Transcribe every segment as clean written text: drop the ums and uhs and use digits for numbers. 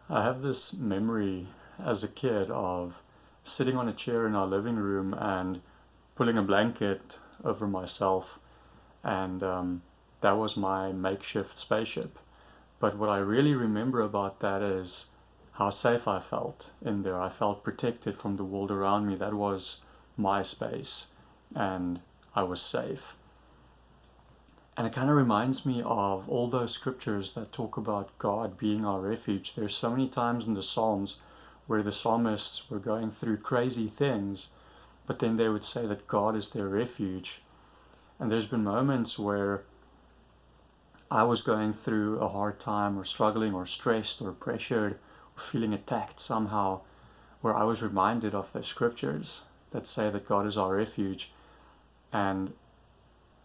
I have this memory as a kid of sitting on a chair in our living room and pulling a blanket over myself, and that was my makeshift spaceship. But what I really remember about that is how safe I felt in there. I felt protected from the world around me. That was my space, and I was safe. And it kind of reminds me of all those scriptures that talk about God being our refuge. There's so many times in the Psalms where the psalmists were going through crazy things, but then they would say that God is their refuge. And there's been moments where I was going through a hard time or struggling or stressed or pressured or feeling attacked somehow, where I was reminded of the scriptures that say that God is our refuge. And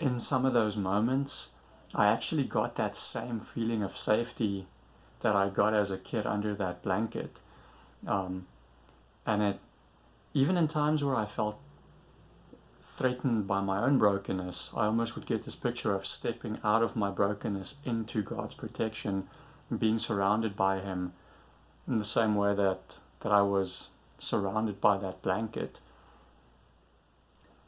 in some of those moments, I actually got that same feeling of safety that I got as a kid under that blanket. And it, even in times where I felt threatened by my own brokenness, I almost would get this picture of stepping out of my brokenness into God's protection and being surrounded by Him in the same way that I was surrounded by that blanket.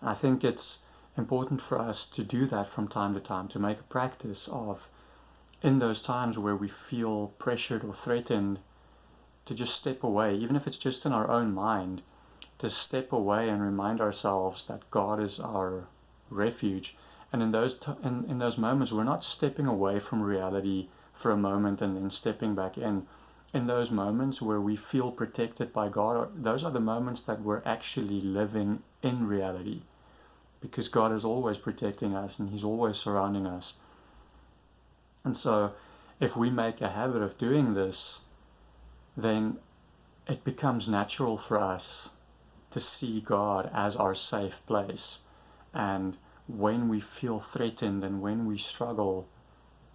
I think it's important for us to do that from time to time, to make a practice of, in those times where we feel pressured or threatened, to just step away, even if it's just in our own mind, to step away and remind ourselves that God is our refuge. And in those moments, we're not stepping away from reality for a moment and then stepping back in. In those moments where we feel protected by God, those are the moments that we're actually living in reality, because God is always protecting us and He's always surrounding us. And so if we make a habit of doing this, then it becomes natural for us to see God as our safe place. And when we feel threatened and when we struggle,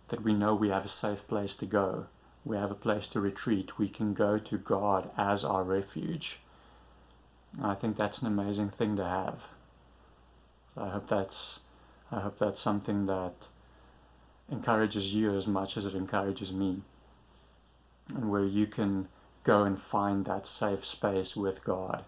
that we know we have a safe place to go. We have a place to retreat. We can go to God as our refuge. And I think that's an amazing thing to have. So I hope that's something that encourages you as much as it encourages me, and where you can go and find that safe space with God.